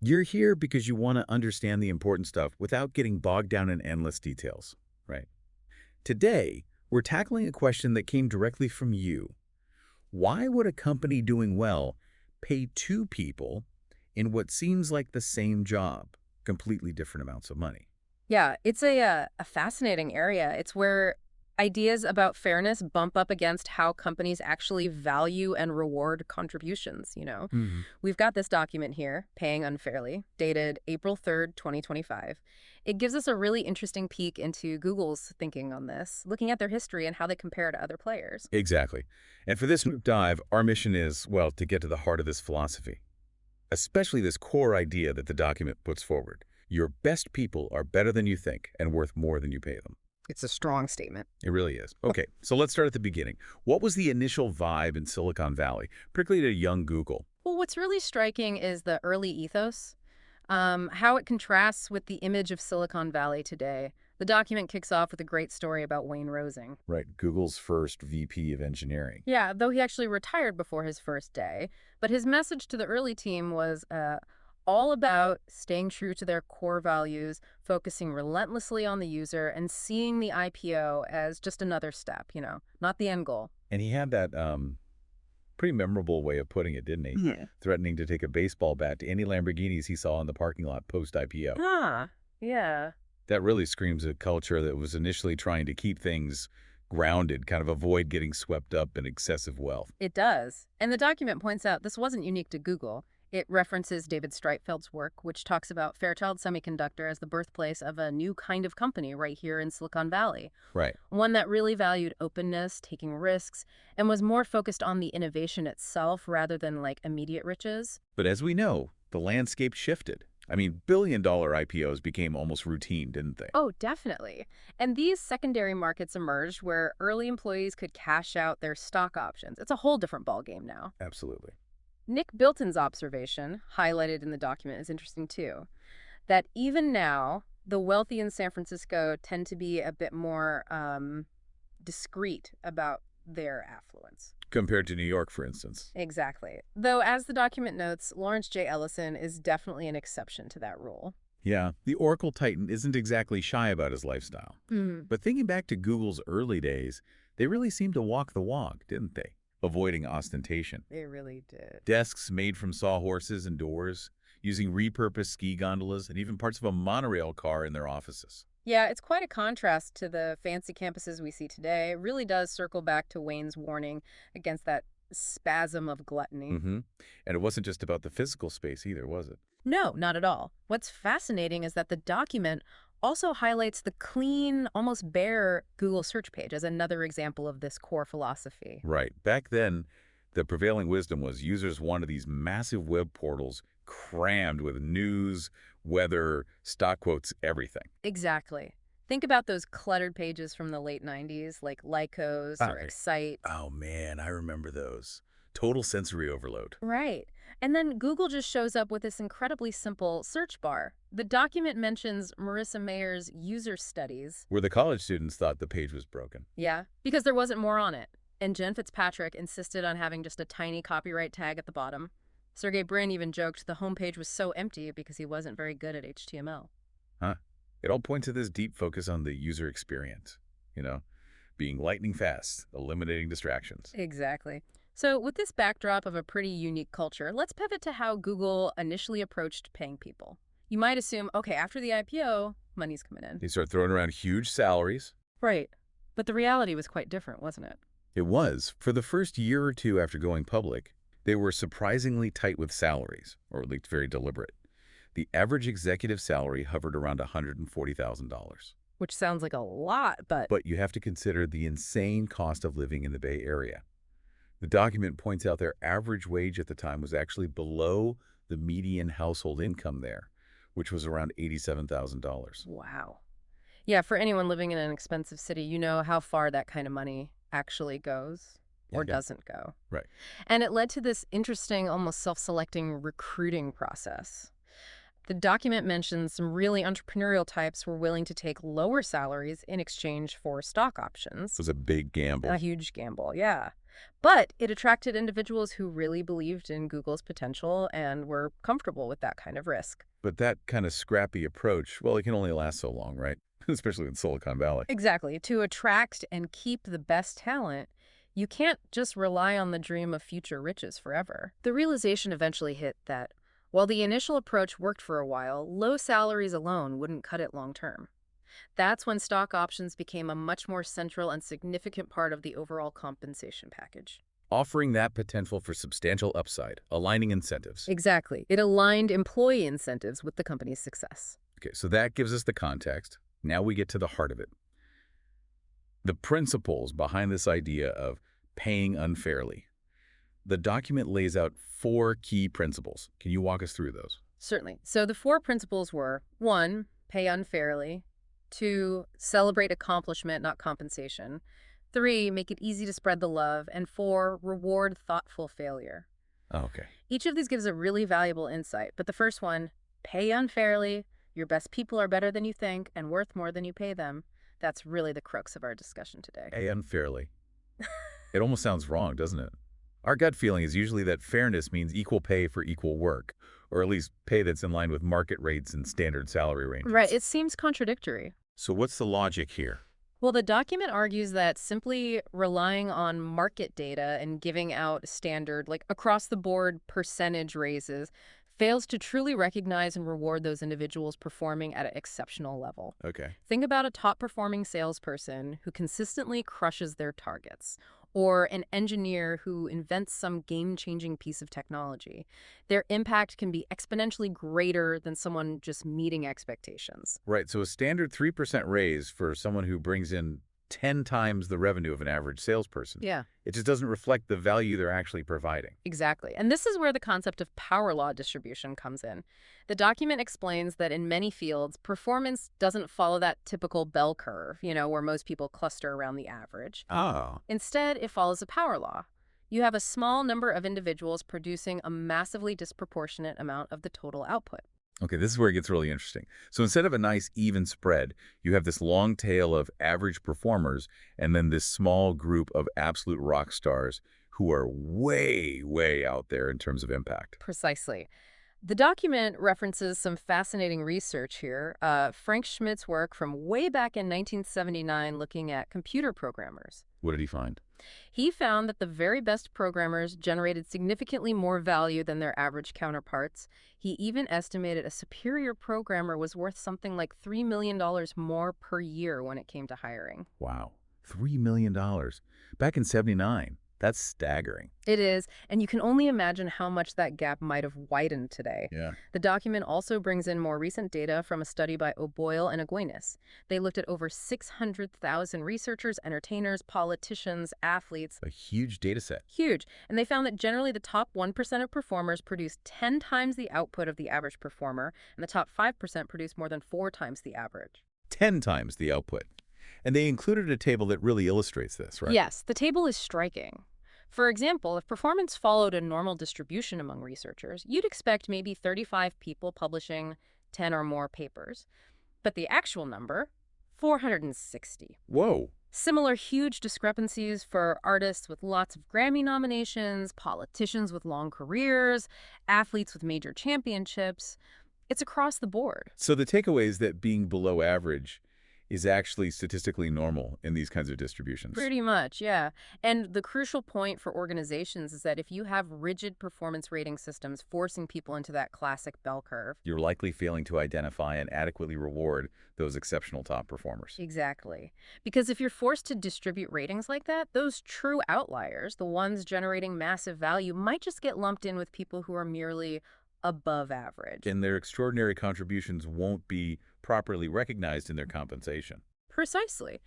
You're here because you want to understand the important stuff without getting bogged down in endless details, right? Today, we're tackling a question that came directly from you. Why would a company doing well pay two people in what seems like the same job, completely different amounts of money? Yeah, it's a fascinating area. It's where ideas about fairness bump up against how companies actually value and reward contributions. Hmm. We've got this document here, Paying Unfairly, dated April 3rd, 2025. It gives us a really interesting peek into Google's thinking on this, looking at their history and how they compare to other players. Exactly. And for this dive, our mission is, well, to get to the heart of this philosophy, especially this core idea that the document puts forward. Your best people are better than you think and worth more than you pay them. It's a strong statement. It really is. Okay, so let's start at the beginning. What was the initial vibe in Silicon Valley, particularly at a young Google? Well, what's really striking is the early ethos, how it contrasts with the image of Silicon Valley today. The document kicks off with a great story about Wayne Rosing. Right, Google's first VP of engineering. Yeah, though he actually retired before his first day. But his message to the early team was all about staying true to their core values, focusing relentlessly on the user, and seeing the IPO as just another step, not the end goal. And he had that pretty memorable way of putting it, didn't he? Yeah. Threatening to take a baseball bat to any Lamborghinis he saw in the parking lot post-IPO. Ah, yeah. That really screams a culture that was initially trying to keep things grounded, kind of avoid getting swept up in excessive wealth. It does. And the document points out this wasn't unique to Google. It references David Streitfeld's work, which talks about Fairchild Semiconductor as the birthplace of a new kind of company right here in Silicon Valley. Right. One that really valued openness, taking risks, and was more focused on the innovation itself rather than like immediate riches. But as we know, the landscape shifted. I mean, billion-dollar IPOs became almost routine, didn't they? Oh, definitely. And these secondary markets emerged where early employees could cash out their stock options. It's a whole different ballgame now. Absolutely. Nick Bilton's observation, highlighted in the document, is interesting too, that even now, the wealthy in San Francisco tend to be a bit more discreet about their affluence. Compared to New York, for instance. Exactly. Though, as the document notes, Lawrence J. Ellison is definitely an exception to that rule. Yeah, the Oracle Titan isn't exactly shy about his lifestyle. Mm. But thinking back to Google's early days, they really seemed to walk the walk, didn't they? Avoiding ostentation. They really did. Desks made from sawhorses and doors, using repurposed ski gondolas, and even parts of a monorail car in their offices. Yeah, it's quite a contrast to the fancy campuses we see today. It really does circle back to Wayne's warning against that spasm of gluttony. Mm-hmm. And it wasn't just about the physical space either, was it? No, not at all. What's fascinating is that the document also highlights the clean, almost bare Google search page as another example of this core philosophy. Right. Back then, the prevailing wisdom was users wanted these massive web portals crammed with news, weather, stock quotes, everything. Exactly. Think about those cluttered pages from the late 90s, like Lycos or Right. Excite. Oh man, I remember those. Total sensory overload. Right. And then Google just shows up with this incredibly simple search bar. The document mentions Marissa Mayer's user studies. Where the college students thought the page was broken. Yeah, because there wasn't more on it. And Jen Fitzpatrick insisted on having just a tiny copyright tag at the bottom. Sergey Brin even joked the homepage was so empty because he wasn't very good at HTML. Huh? It all points to this deep focus on the user experience, you know, being lightning fast, eliminating distractions. Exactly. So, with this backdrop of a pretty unique culture, let's pivot to how Google initially approached paying people. You might assume, okay, after the IPO, money's coming in. They start throwing around huge salaries. Right. But the reality was quite different, wasn't it? It was. For the first year or two after going public, they were surprisingly tight with salaries, or at least very deliberate. The average executive salary hovered around $140,000. Which sounds like a lot, but But you have to consider the insane cost of living in the Bay Area. The document points out their average wage at the time was actually below the median household income there, which was around $87,000. wow. Yeah, for anyone living in an expensive city, you know how far that kind of money actually goes or Yeah. doesn't go. Right. And it led to this interesting, almost self-selecting recruiting process. The document mentions some really entrepreneurial types were willing to take lower salaries in exchange for stock It options. was a big gamble. A huge gamble, yeah. But it attracted individuals who really believed in Google's potential and were comfortable with that kind of risk. But that kind of scrappy approach, well, it can only last so long, right? Especially in Silicon Valley. Exactly. To attract and keep the best talent, you can't just rely on the dream of future riches forever. The realization eventually hit that while the initial approach worked for a while, low salaries alone wouldn't cut it long term. That's when stock options became a much more central and significant part of the overall compensation package. Offering that potential for substantial upside, aligning incentives. Exactly. It aligned employee incentives with the company's success. Okay, so that gives us the context. Now we get to the heart of it. The principles behind this idea of paying unfairly. The document lays out 4 key principles. Can you walk us through those? Certainly. So the 4 principles were 1, pay unfairly; 2, celebrate accomplishment, not compensation; 3, make it easy to spread the love; and 4, reward thoughtful failure. Oh, okay. Each of these gives a really valuable insight, but the first one, pay unfairly, your best people are better than you think and worth more than you pay them. That's really the crux of our discussion today. Pay unfairly. It almost sounds wrong, doesn't it? Our gut feeling is usually that fairness means equal pay for equal work, or at least pay that's in line with market rates and standard salary ranges. Right, it seems contradictory. So what's the logic here? Well, the document argues that simply relying on market data and giving out standard, like across-the-board percentage raises, fails to truly recognize and reward those individuals performing at an exceptional level. Okay. Think about a top-performing salesperson who consistently crushes their targets, or an engineer who invents some game-changing piece of technology. Their impact can be exponentially greater than someone just meeting expectations. Right, so a standard 3% raise for someone who brings in 10 times the revenue of an average salesperson. Yeah. It just doesn't reflect the value they're actually providing. Exactly. And this is where the concept of power law distribution comes in. The document explains that in many fields, performance doesn't follow that typical bell curve, where most people cluster around the average. Oh. Instead, it follows a power law. You have a small number of individuals producing a massively disproportionate amount of the total output. Okay, this is where it gets really interesting. So instead of a nice even spread, you have this long tail of average performers and then this small group of absolute rock stars who are way, way out there in terms of impact. Precisely. The document references some fascinating research here. Frank Schmidt's work from way back in 1979 looking at computer programmers. What did he find? He found that the very best programmers generated significantly more value than their average counterparts. He even estimated a superior programmer was worth something like $3 million more per year when it came to hiring. Wow, $3 million. Back in '79. That's staggering. It is, and you can only imagine how much that gap might have widened today. Yeah. The document also brings in more recent data from a study by O'Boyle and Aguinis. They looked at over 600,000 researchers, entertainers, politicians, athletes. A huge data set. Huge. And they found that generally the top 1% of performers produce 10 times the output of the average performer, and the top 5% produce more than 4 times the average. 10 times the output. And they included a table that really illustrates this, right? Yes, the table is striking. For example, if performance followed a normal distribution among researchers, you'd expect maybe 35 people publishing 10 or more papers. But the actual number, 460. Whoa. Similar huge discrepancies for artists with lots of Grammy nominations, politicians with long careers, athletes with major championships. It's across the board. So the takeaway is that being below average is actually statistically normal in these kinds of distributions. Pretty much, yeah. And the crucial point for organizations is that if you have rigid performance rating systems forcing people into that classic bell curve, You're likely failing to identify and adequately reward those exceptional top performers. exactly. Because if you're forced to distribute ratings like that, those true outliers, the ones generating massive value, might just get lumped in with people who are merely above average. And their extraordinary contributions won't be properly recognized in their compensation. Precisely.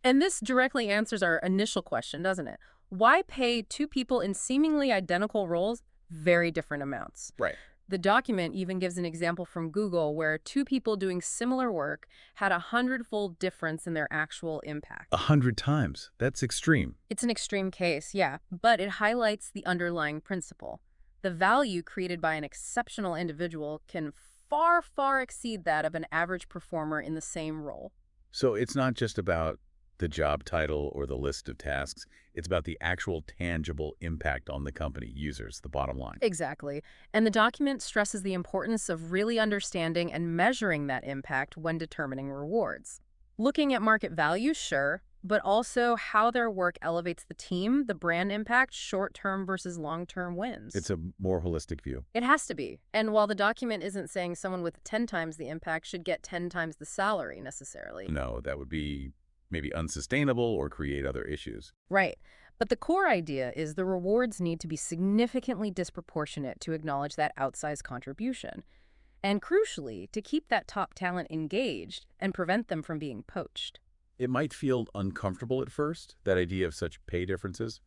And this directly answers our initial question, doesn't it? Why pay 2 people in seemingly identical roles very different amounts? Right. The document even gives an example from Google where 2 people doing similar work had a 100-fold difference in their actual impact. 100 times. That's extreme. It's an extreme case, yeah, but it highlights the underlying principle. The value created by an exceptional individual can far, far exceed that of an average performer in the same role. So it's not just about the job title or the list of tasks. It's about the actual tangible impact on the company users, the bottom line. Exactly. And the document stresses the importance of really understanding and measuring that impact when determining rewards. Looking at market value, sure, but also how their work elevates the team, the brand impact, short-term versus long-term It's wins. a more holistic view. It has to be. And while the document isn't saying someone with 10 times the impact should get 10 times the salary necessarily. No, that would be maybe unsustainable or create other issues. Right. But the core idea is the rewards need to be significantly disproportionate to acknowledge that outsized contribution. And crucially, to keep that top talent engaged and prevent them from being poached. It might feel uncomfortable at first, that idea of such pay differences,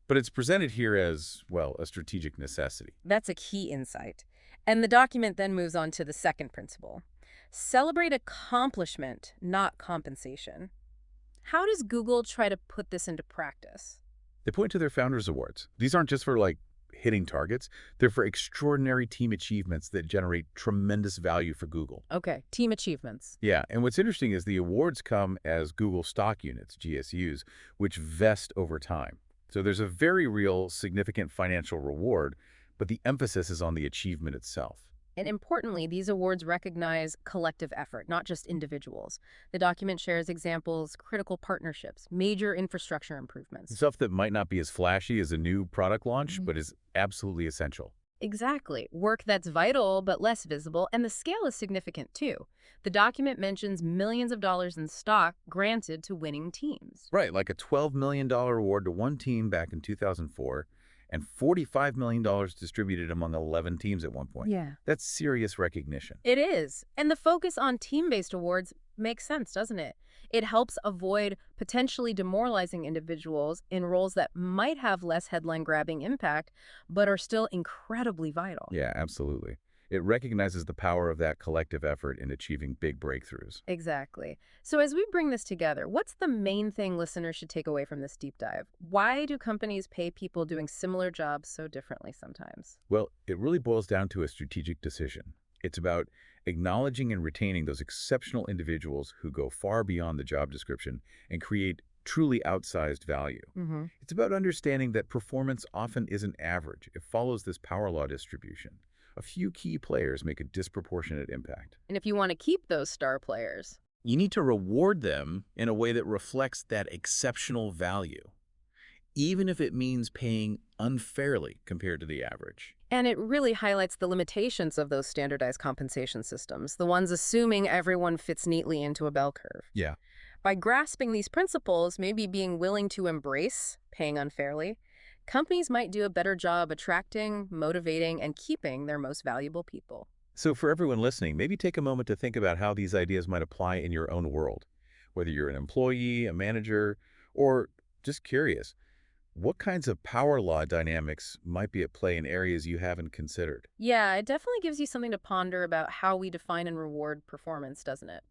but it's presented here as, well, a strategic necessity. That's a key insight. And the document then moves on to the second principle. Celebrate accomplishment, not compensation. How does Google try to put this into practice? They point to their Founders Awards. These aren't just for, like, hitting targets. They're for extraordinary team achievements that generate tremendous value for Google. Okay, team achievements. Yeah, and what's interesting is the awards come as Google stock units, GSUs, which vest over time. So there's a very real, significant financial reward, but the emphasis is on the achievement itself. And importantly, these awards recognize collective effort, not just individuals. The document shares examples, critical partnerships, major infrastructure improvements. Stuff that might not be as flashy as a new product launch, Mhm. but is absolutely essential. Exactly. Work that's vital but less visible, and the scale is significant too. The document mentions millions of dollars in stock granted to winning teams. Right, like a $12 million award to one team back in 2004 and $45 million distributed among 11 teams at one point. Yeah. That's serious recognition. It is. And the focus on team-based awards makes sense, doesn't it? It helps avoid potentially demoralizing individuals in roles that might have less headline-grabbing impact, but are still incredibly vital. Yeah, absolutely. It recognizes the power of that collective effort in achieving big breakthroughs. Exactly. So as we bring this together, what's the main thing listeners should take away from this deep dive? Why do companies pay people doing similar jobs so differently sometimes? Well, it really boils down to a strategic decision. It's about acknowledging and retaining those exceptional individuals who go far beyond the job description and create truly outsized value. Mm-hmm. It's about understanding that performance often isn't average. It follows this power law distribution. A few key players make a disproportionate impact. And if you want to keep those star players, You need to reward them in a way that reflects that exceptional value, even if it means paying unfairly compared to the average. and it really highlights the limitations of those standardized compensation systems, the ones assuming everyone fits neatly into a bell curve. Yeah. By grasping these principles, maybe being willing to embrace paying unfairly, companies might do a better job attracting, motivating, and keeping their most valuable people. So for everyone listening, maybe take a moment to think about how these ideas might apply in your own world. Whether you're an employee, a manager, or just curious, what kinds of power law dynamics might be at play in areas you haven't considered? Yeah, it definitely gives you something to ponder about how we define and reward performance, doesn't it?